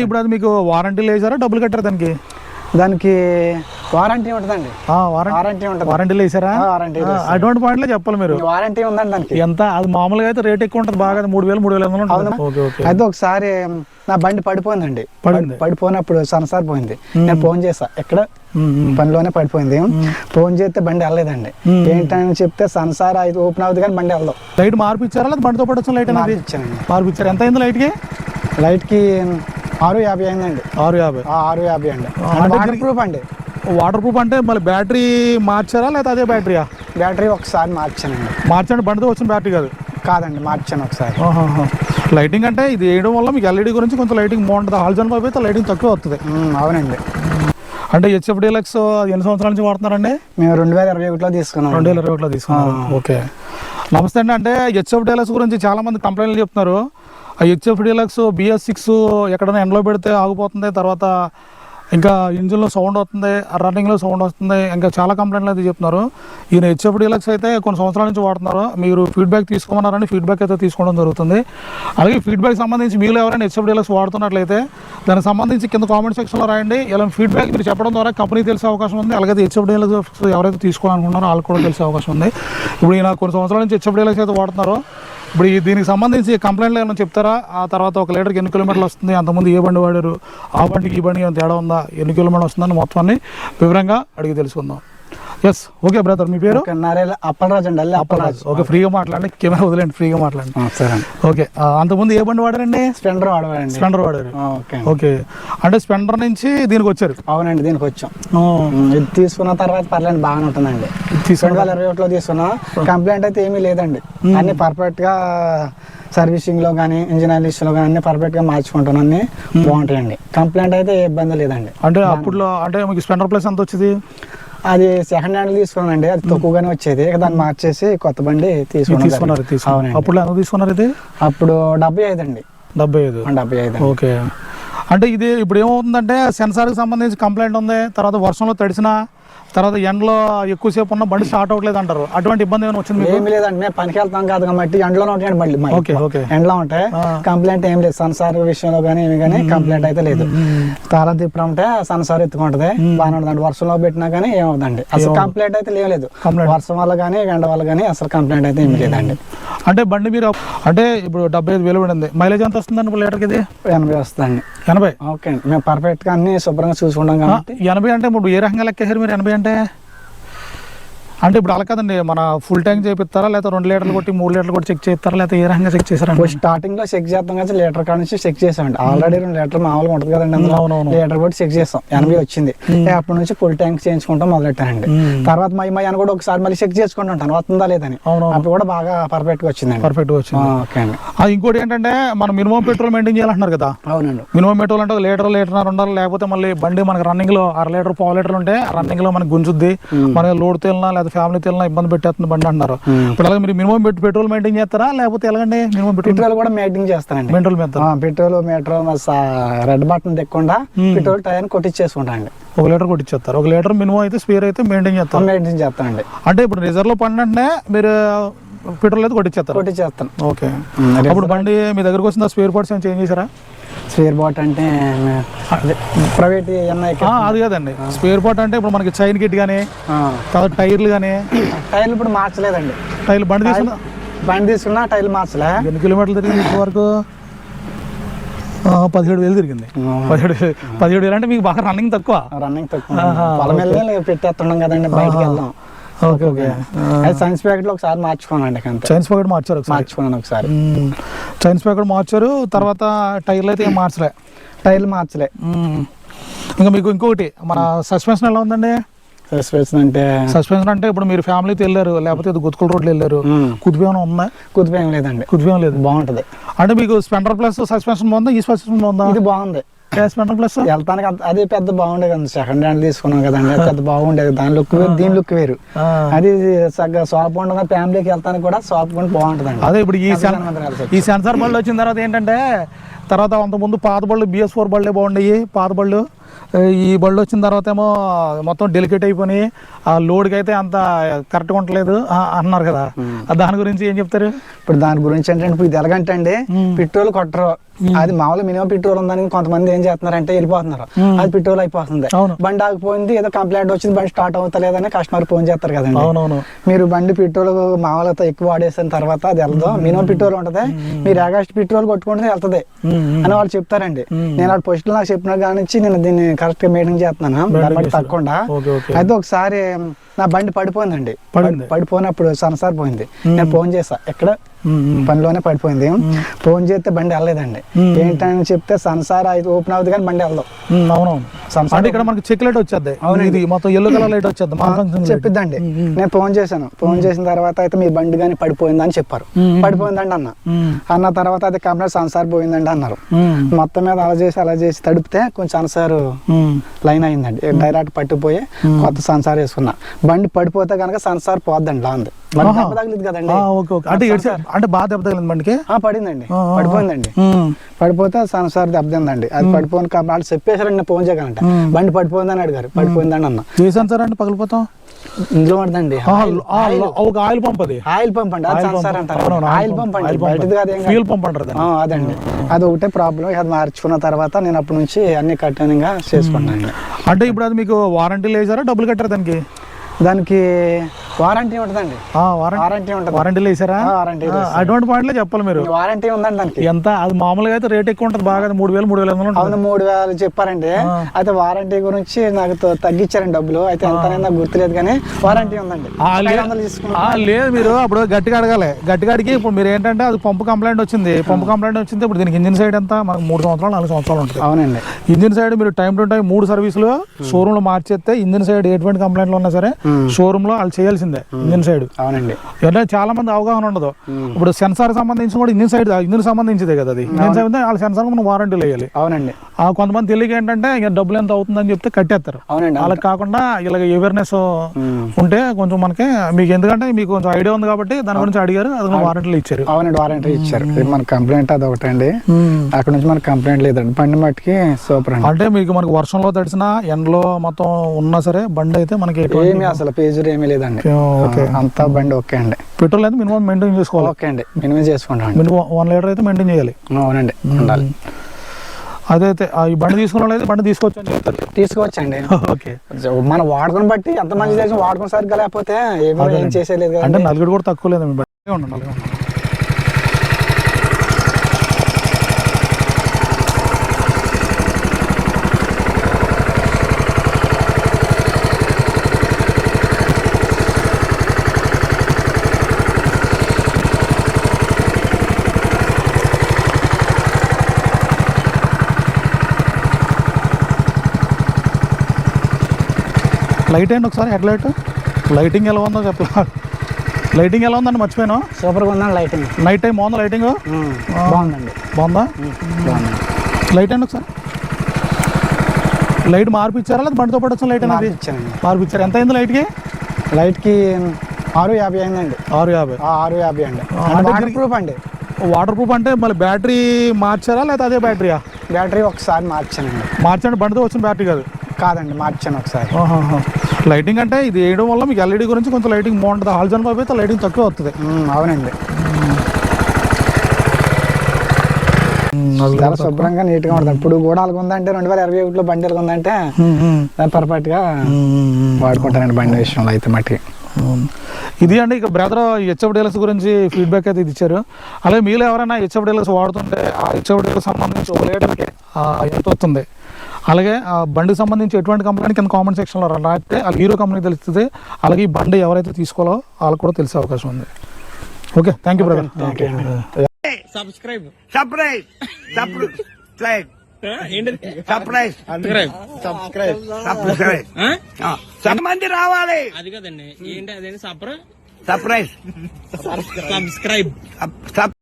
ఇప్పుడు అది మీకు వారంటీలు వేసారా డబ్బులు కట్టారా దానికి? దానికి వారంటీ ఉంటుందండి. వారంటీ ఉంటుంది. వారంటీలు వేసారా? అటువంటి పాయింట్లో చెప్పాలి మీరు. వారంటీ ఉందండి దానికి. ఎంత? అది మామూలుగా అయితే రేట్ ఎక్కువ ఉంటుంది, బాగా 3,000 3,500. అయితే ఒకసారి నా బండి పడిపోయిందండి. పడిపోయినప్పుడు సన్సార్ పోయింది. నేను ఫోన్ చేసా, ఎక్కడ పనిలోనే పడిపోయింది. ఫోన్ చేస్తే బండి వెళ్ళలేదండి. ఏంటని చెప్తే సన్సార్ అయితే ఓపెన్ అవుతుంది కానీ బండి వెళ్ళదు. లైట్ మార్పిచ్చారా లేదా బండితో పడచ్చు? లైట్ అనేది మార్పిచ్చారు. ఎంత అయింది లైట్కి? లైట్కి 650 అయిందండి. 650 అండి. వాటర్ ప్రూఫ్ అండి. వాటర్ ప్రూఫ్ అంటే మళ్ళీ బ్యాటరీ మార్చారా లేదా అదే బ్యాటరీయా? బ్యాటరీ ఒకసారి మార్చానండి. మార్చండి, బండితో వచ్చిన బ్యాటరీ కాదండి, మార్చాను ఒకసారి. లైటింగ్ అంటే ఇది వేయడం వల్ల మీకు ఎల్ఈడి గురించి కొంచెం లైటింగ్ బాగుంటుంది. హాల్జన్ పైపు అయితే లైటింగ్ తక్కువ వస్తుంది. అవునండి. అంటే హెచ్ఎఫ్ డీలక్స్ ఎన్ని సంవత్సరాల నుంచి వాడుతున్నారండి? మేము 2021లో తీసుకున్నాం. 2021లో తీసుకున్నాం. ఓకే, నమస్తే అండి. అంటే హెచ్ఎఫ్ డీలక్స్ గురించి చాలా మంది కంప్లైంట్లు చెప్తున్నారు. ఆ హెచ్ఎఫ్ డీలక్స్ BS6 ఎక్కడైనా ఎండలో పెడితే ఆగిపోతుంది, తర్వాత ఇంకా ఇంజిన్లో సౌండ్ వస్తుంది, రన్నింగ్లో సౌండ్ వస్తుంది, ఇంకా చాలా కంప్లైంట్లు అయితే చెప్తున్నారు. ఈయన హెచ్ఎఫ్ డీలక్స్ అయితే కొన్ని సంవత్సరాల నుంచి వాడుతున్నారు. మీరు ఫీడ్బ్యాక్ తీసుకోమన్నారని ఫీడ్బ్యాక్ అయితే తీసుకోవడం జరుగుతుంది. అలాగే ఫీడ్బ్యాక్ సంబంధించి మీరు ఎవరైనా హెచ్ఎఫ్ డీలక్స్ వాడుతున్నట్లయితే దానికి సంబంధించి కింద కామెంట్ సెక్షన్లో రాయండి. ఇలా ఫీడ్బ్యాక్ మీరు చెప్పడం ద్వారా కంపెనీ తెలిసే అవకాశం ఉంది. అలాగే హెచ్ఎఫ్ డీలక్స్ ఎవరైతే తీసుకోవాలనుకుంటున్నారో వాళ్ళకి కూడా తెలిసే అవకాశం ఉంది. ఇప్పుడు ఈయన కొన్ని సంవత్సరాల నుంచి హెచ్ఎఫ్ డీలక్స్ అయితే వాడుతున్నారు. ఇప్పుడు దీనికి సంబంధించి కంప్లైంట్లు ఏమైనా చెప్తారా? ఆ తర్వాత 1 లీటర్కి ఎన్ని కిలోమీటర్లు వస్తుంది, అంతకుముందు ఏ బండి వాడారు, ఆ బండికి ఈ బండి ఏమైనా తేడా ఉందా, ఎన్ని కిలోమీటర్లు వస్తుందని మొత్తాన్ని వివరంగా అడిగి తెలుసుకుందాం. ఎస్, ఓకే బ్రదర్, మీ పేరు? అప్పలరాజు అండి. అప్పలరాజు. ఓకే, ఫ్రీగా మాట్లాడండి, కెమెరా వదిలేండి, ఫ్రీగా మాట్లాడండి. ఓకే, అంతకుముందు ఏ బండి వాడారండి? స్ప్లెండర్ వాడారండి. స్ప్లెండర్ వాడారు. ఓకే, అంటే స్ప్లెండర్ నుంచి దీనికి వచ్చారు? అవునండి, దీనికి వచ్చాం. ఇది తీసుకున్న తర్వాత పర్లేదు, బాగానే ఉంటుందండి. 2021లో తీసుకున్నా. కంప్లైంట్ అయితే ఏమీ లేదండి. అన్ని పర్ఫెక్ట్ గా సర్వీసింగ్ లో కానీ ఇంజిన్ ఆయిల్ లో కానీ అన్ని పర్ఫెక్ట్ గా మార్చుకుంటాను, అన్ని బాగుంటాయండి. కంప్లైంట్ అయితే ఏ ఇబ్బంది లేదండి. అంటే అప్పుడు అంటే మీకు స్ప్లెండర్ ప్లస్ ఎంత వచ్చింది? అది సెకండ్ హ్యాండ్ తీసుకున్నానండి. అది తక్కువగానే వచ్చేది, దాన్ని మార్చేసి కొత్త బండి తీసుకున్నారు. అప్పుడు ఎంత తీసుకున్నారు ఇది? అప్పుడు 75 అండి. 75. ఓకే, అంటే ఇది ఇప్పుడు ఏమవుతుందంటే సెన్సార్కి సంబంధించి కంప్లైంట్ ఉంది, తర్వాత వర్షంలో తడిసిన తర్వాత ఎండలో ఎక్కువసేపు ఉన్న బండి స్టార్ట్ అవ్వట్లేదు అంటారు. అటువంటి ఇబ్బంది ఏమైనా వచ్చింది? ఏమి లేదండి, మేము పనికి వెళ్తాం కాదు కాబట్టి ఎండలో ఉంటాయండి బండి. ఓకే, ఎండలో ఉంటాయి, కంప్లైంట్ ఏం లేదు. సన్సార్ విషయంలో కానీ ఏమి కానీ కంప్లైంట్ అయితే లేదు. తాళ తిప్పడం ఉంటే సన్సార్ ఎత్తుకుంటది, బాగానే ఉంటుందండి. వర్షంలో పెట్టినా కానీ ఏమవుతుందండి, అసలు కంప్లైంట్ అయితే లేదు. వర్షం వల్ల కానీ ఎండ వల్ల కానీ అసలు కంప్లైంట్ అయితే ఏమి లేదండి. అంటే బండి మీరు అంటే ఇప్పుడు 75,000 పడింది, మైలేజ్ ఎంత వస్తుందండి లీటర్కి? ఇది 80 వస్తుందండి. 80? ఓకే అండి, మేము పర్ఫెక్ట్ గా అన్ని శుభ్రంగా చూసుకుంటాం కాబట్టి. 80 అంటే ఇప్పుడు ఏ రకంగా లెక్కేసారు మీరు? 80 అంటే ఇప్పుడు అలా కదండి, మన ఫుల్ ట్యాంక్ చేపిస్తారా లేదా 2 లీటర్లు కొట్టి 3 లీటర్లు కొట్టి చెక్ చేస్తారా లేదా ఏ రకంగా చెక్ చేశారా? స్టార్టింగ్ లో చెక్ చేస్తాం కదా, లీటర్ కాడ నుంచి చెక్ చేసామండి. ఆల్రెడీ 2 లీటర్లు మామూలుగా ఉంటుంది కదండి, లీటర్ కొట్టి చెక్ చేస్తాం. 80 వచ్చింది. అప్పటి నుంచి ఫుల్ ట్యాంక్ చేయించుకుంటాం మొదలెట్టానండి. తర్వాత మా ఆయన కూడా ఒకసారి మళ్ళీ చెక్ చేసుకుంటుంటాను వస్తుందా లేదని. అప్పుడు కూడా బాగా పర్ఫెక్ట్ గా వచ్చిందండి. పర్ఫెక్ట్ గా వచ్చింది. ఓకే అండి. ఇంకోటి ఏంటంటే మనం మినిమం పెట్రోల్ మెయింటైన్ చేయాలంటున్నారు కదా? అవునండి. మినిమం పెట్రోల్ అంటే 1 లీటర్ ఉండాలి, లేకపోతే మళ్ళీ బండి మనకి రన్నింగ్ లో 1/2 లీటర్ 1/4 లీటర్ ఉంటే రన్నింగ్ లో మనకి గుంజుద్ది, మనకి లోడ్ తేలినా లేదా ఫ్యామిలీ తేలినా ఇబ్బంది పెట్టేస్తుంది బండి అంటున్నారు. ఇప్పుడు అలాగే మీరు మినిమం పెట్రోల్ మెయింటైన్ చేస్తారా లేకపోతే ఎలాగండి? మినిమం పెట్రోల్ కూడా మెయింటైన్ చేస్తానండి. పెట్రోల్ మీటర్ రెడ్ బటన్ తెక్కకుండా పెట్రోల్ టైర్ కొట్టించేసుకుంటానండి. 1 లీటర్ కొట్టించేస్తారు. 1 లీటర్ మినిమం అయితే స్పేర్ అయితే మెయింటైన్ చేస్తానండి. అంటే ఇప్పుడు రిజర్వ్ లో పడినంటే మీరు పెట్రోల్ అయితే కొట్టించేస్తాను. ఓకే, అప్పుడు బండి మీ దగ్గరకు వచ్చిన స్పేర్ పార్ట్స్ ఏం చేంజ్ చేశారా? స్పేర్ పార్ట్ అంటే ప్రైవేట్ అది కాదండి. స్పేర్ పార్ట్ అంటే ఇప్పుడు మనకి చైన్ కిట్ కానీ తర్వాత టైర్లు కానీ. టైర్లు ఇప్పుడు మార్చలేదండి. టైర్లు బండి తీసుకున్నా టైర్లు మార్చలే. ఎన్ని కిలోమీటర్లు తిరిగింది ఇప్పటి వరకు? 17,000 తిరిగింది. 17,000 అంటే మీకు బాగా రన్నింగ్ తక్కువ పెట్టేస్తున్నాం కదండి, బయటకు వెళ్దాం. ఓకే ఓకే, సైన్స్ ప్యాకెట్ లో ఒకసారి మార్చుకోనండి. సైన్స్ ప్యాకెట్ మార్చుకున్నాను ఒకసారి. సైన్స్ ప్యాకెట్ మార్చారు, తర్వాత టైర్లు అయితే ఏం మార్చలే. టైర్లు మార్చలే. ఇంకా మీకు ఇంకొకటి మన సస్పెన్షన్ ఎలా ఉందండి? సస్పెన్షన్ అంటే ఇప్పుడు మీరు ఫ్యామిలీతో వెళ్ళారు లేకపోతే గుత్తుకుల రోడ్లు వెళ్ళారు, కుదిపేమన్నా ఉందా? కుదిపేం లేదండి. కుదిపేం లేదు, బాగుంటది. అంటే మీకు స్ప్లెండర్ ప్లస్ సస్పెన్షన్ బాగుందా? ఈ సస్పెన్షన్ బాగుందా? ఇది బాగుంది. స్ప్లెండర్ ప్లస్ వెళ్తానికి అది పెద్ద బాగుండేది కదా, సెకండ్ హ్యాండ్ తీసుకున్నాం కదండి, పెద్ద బాగుండేది. దాని లుక్ వేరు, దీని లుక్ వేరు. అది షాప్ ఉండగా ఫ్యామిలీకి వెళ్తానికి కూడా షాప్ కూడా బాగుంటుంది. అదే ఇప్పుడు ఈ సెన్సార్ బళ్ళు వచ్చిన తర్వాత ఏంటంటే, తర్వాత అంతకుముందు పాత బళ్ళు BS4 బళ్ళే బాగుండేవి. పాత బళ్ళు ఈ బళ్ళు వచ్చిన తర్వాత ఏమో మొత్తం డెలికేట్ అయిపోయి ఆ లోడ్కి అయితే అంత కరెక్ట్గా ఉండలేదు అన్నారు కదా, దాని గురించి ఏం చెప్తారు? ఇప్పుడు దాని గురించి ఏంటంటే ఇప్పుడు ఇది ఎలాగంటే అండి, పెట్రోల్ కొట్టరు, అది మామూలు మినిమం పెట్రోల్ ఉందని కొంతమంది ఏం చేస్తున్నారంటే వెళ్ళిపోతున్నారు, అది పెట్రోల్ అయిపోతుంది, బండి ఆగిపోయింది, ఏదో కంప్లైంట్ వచ్చింది, బండి స్టార్ట్ అవుతలేదని కస్టమర్ ఫోన్ చేస్తారు కదండి. అవునవును. మీరు బండి పెట్రోల్ మామూలుగా ఎక్కువ వాడేసిన తర్వాత అది వెళ్దాం, మినిమం పెట్రోల్ ఉంటది, మీరు ఆగస్ట్ పెట్రోల్ కొట్టుకుంటే వెళ్తది అని వాళ్ళు చెప్తారండి. నేను ఆ పోస్ట్ నాకు చెప్పిన కాడి నుంచి నేను దీన్ని కరెక్ట్ గా మెయింటైన్ చేస్తున్నాను, దాని బట్టి తగ్గకుండా. అయితే ఒకసారి నా బండి పడిపోయిందండి, పడిపోయినప్పుడు సన్సార్ పోయింది, నేను ఫోన్ చేసా, ఎక్కడ పనిలోనే పడిపోయింది, ఫోన్ చేస్తే బండి వెళ్ళలేదండి. ఏంటని చెప్తే సన్సార్ అయితే ఓపెన్ అవుతుంది కానీ బండి వెళ్దాం. అవునవును, ఇక్కడ మనకి చెక్ లైట్ వచ్చేది, అవును మొత్తం ఎల్లో కలర్ లైట్ వచ్చేది చెప్పిద్దండి. నేను ఫోన్ చేశాను, ఫోన్ చేసిన తర్వాత అయితే మీ బండి కానీ పడిపోయిందని చెప్పారు. పడిపోయిందండి అన్న తర్వాత అది కంప్లీట్ సన్సార్ పోయిందండి అన్నారు. మొత్తం మీద అలా చేసి తడిపితే కొంచెం సన్సార్ లైన్ అయిందండి, డైరెక్ట్ పట్టిపోయి కొత్త సన్సార్ వేసుకున్నా. బండి పడిపోతే కనుక సన్సార్ పోద్దండి, లా ఉంది తగిలింది కదండి. అంటే బాగా దెబ్బ తగిలింది బండికి? పడిందండి, పడిపోయిందండి. పడిపోతే సన్సార్ దెబ్బతిందండి. అది పడిపోయిన వాళ్ళు చెప్పేసారండి, నేను ఫోన్ చేయగలంట బండి పడిపోయిందని అడిగారు. పడిపోయిందండి అన్న. ఏ సన్సార్ అంటే పగిలిపోతాం? ఇందులో పడదండి ఆయిల్ పంప్, అది ఆయిల్ పంప్ అండి, అది సన్సార్ అంటారు. ఆయిల్ పంప్ అండి, బయటది కాదు, ఫ్యూయల్ పంప్ అంటారు అదండి. అది ఒకటే ప్రాబ్లం. అది మార్చుకున్న తర్వాత నేను అప్పటి నుంచి అన్ని కఠినంగా చేసుకున్నాను. అంటే ఇప్పుడు అది మీకు వారంటీలు వేసారా, డబ్బులు కట్టారా దానికి? దానికి వారంటీ ఉంటదండి, వారంటీ ఉంటుంది. వారంటీలు వేసారా? అటువంటి పాయింట్లే చెప్పాలి మీరు. వారంటీ ఉందండి దానికి. ఎంత? అది మామూలుగా అయితే రేట్ ఎక్కువ ఉంటుంది బాగా, 3,000 3,500. అవును, 3,000 చెప్పారండి. అయితే వారంటీ గురించి నాకు తగ్గించారండి డబ్బులు. అయితే ఎంత నాకు గుర్తులేదు కానీ వారంటీ ఉందండి. లేదు, మీరు అప్పుడు గట్టిగా అడగాలి. గట్టిగా అడిగి ఇప్పుడు మీరు ఏంటంటే అది పంపు కంప్లైంట్ వచ్చింది, ఇప్పుడు దీనికి ఇంజిన్ సైడ్ ఎంత మనకు 3 సంవత్సరాలు 4 సంవత్సరాలు ఉంటుంది. అవునండి. ఇంజిన్ సైడ్ మీరు టైం టు టైం 3 సర్వీసులు షోరూమ్ లో మార్చేస్తే ఇంజిన్ సైడ్ ఎటువంటి కంప్లైంట్లు ఉన్నా సరే షోరూమ్ లో వాళ్ళు చేయాల్సిందే ఇంజిన్ సైడ్. అవునండి. అంటే చాలా మంది అవగాహన ఉండదు. ఇప్పుడు సెన్సార్ సంబంధించి కూడా ఇంజిన్ సైడ్, ఇంజిన్ సంబంధించిందే కదా అది. ఇంజిన్ సైడ్ వాళ్ళ సెన్సార్ మనం వారంటీలు వేయాలి. అవునండి. కొంతమంది తెలియక ఏంటంటే డబ్బులు ఎంత అవుతుందని చెప్తే కట్టేస్తారు. వాళ్ళకి కాకుండా ఇలాగ అవేర్నెస్ ఉంటే కొంచెం మనకి, మీకు ఎందుకంటే మీకు కొంచెం ఐడియా ఉంది కాబట్టి దాని గురించి అడిగారు, అది వారంటీలు ఇచ్చారు. అవునండి, వారంటీ ఇచ్చారు. మన కంప్లైంట్ అది ఒకటండి, అక్కడ నుంచి మనకు కంప్లైంట్ లేదండి. బండి మట్టికి సూపర్ అండి. అంటే మీకు మనకి వర్షంలో తడిసినా ఎండలో మొత్తం ఉన్నా సరే బండి అయితే మనకి ఏమీ అసలు పేజర్ ఏమీ లేదండి. అంతా బండి ఓకే అండి. పెట్రోల్ అయితే మినిమం మెయింటైన్ చేసుకోవాలి. ఓకే అండి, మినిమం చేసుకుంటాం. మినిమం 1 లీటర్ అయితే మెయింటైన్ చేయాలి. అవునండి, ఉండాలి. అదైతే ఈ బండి తీసుకున్న అయితే బండి తీసుకోవచ్చు అని చెప్తారు. తీసుకోవచ్చండి. ఓకే, మనం వాడుకుని బట్టి ఎంత మంచి చేసి వాడుకుని సరిగ్గా లేకపోతే ఏం చేసేలేదు. అంటే నలుగురు కూడా తక్కువ లేదు, మీ బండి ఉండాలి. లైట్ ఏంటి ఒకసారి, హెడ్ లైట్ లైటింగ్ ఎలా ఉందో చెప్పాలి. లైటింగ్ ఎలా ఉందండి మర్చిపోయాను. సూపర్గా ఉందండి లైటింగ్. నైట్ టైం బాగుందా లైటింగ్? బాగుందండి. బాగుందా? లైట్ అండి ఒకసారి, లైట్ మార్పు ఇచ్చారా లేదా బండితో పాటు వచ్చిన లైట్ అనేది? మార్పు ఇచ్చారు. ఎంత అయింది లైట్కి? లైట్కి 650 అయిందండి. 650 అండి. వాటర్ ప్రూఫ్ అండి. వాటర్ ప్రూఫ్ అంటే మళ్ళీ బ్యాటరీ మార్చారా లేదా అదే బ్యాటరీయా? బ్యాటరీ ఒకసారి మార్చానండి. మార్చండి, బండితో వచ్చిన బ్యాటరీ కాదండి, మార్చాను ఒకసారి. లైటింగ్ అంటే ఇది వేయడం వల్ల మీకు ఎల్ఈడి గురించి కొంచెం లైటింగ్ బాగుంటుంది. హాల్జన్ పైపు అయితే లైటింగ్ తక్కువ వస్తుంది. అవునండి, చాలా శుభ్రంగా నీట్గా ఉంటుంది. ఇప్పుడు కూడా అలాగ ఉందంటే 2021లో బండి అలాగ ఉందంటే పర్ఫెక్ట్ గా వాడుకుంటానండి బండి విషయంలో అయితే మట్టి. ఇది అండి ఇక బ్రదర్ హెచ్ఎఫ్ డీలర్స్ గురించి ఫీడ్బ్యాక్ అయితే ఇది ఇచ్చారు. అలాగే మీరు ఎవరైనా హెచ్ఎఫ్ డీలర్స్ వాడుతుంటే ఆ హెచ్ఎఫ్ డీలర్స్ సంబంధించి ఒక లీటర్కి ఎంత వస్తుంది, అలాగే ఆ బండికి సంబంధించి ఎటువంటి కంపెనీ కింద కామెంట్ సెక్షన్లో రాస్తే ఆ హీరో కంపెనీ తెలుస్తుంది. అలాగే ఈ బండి ఎవరైతే తీసుకోవాలో వాళ్ళకి కూడా తెలిసే అవకాశం ఉంది. Okay, thank you brother. మంది రావాలి. అది కదండి, ఏంటి అదేంటి సబ్స్క్రైబ్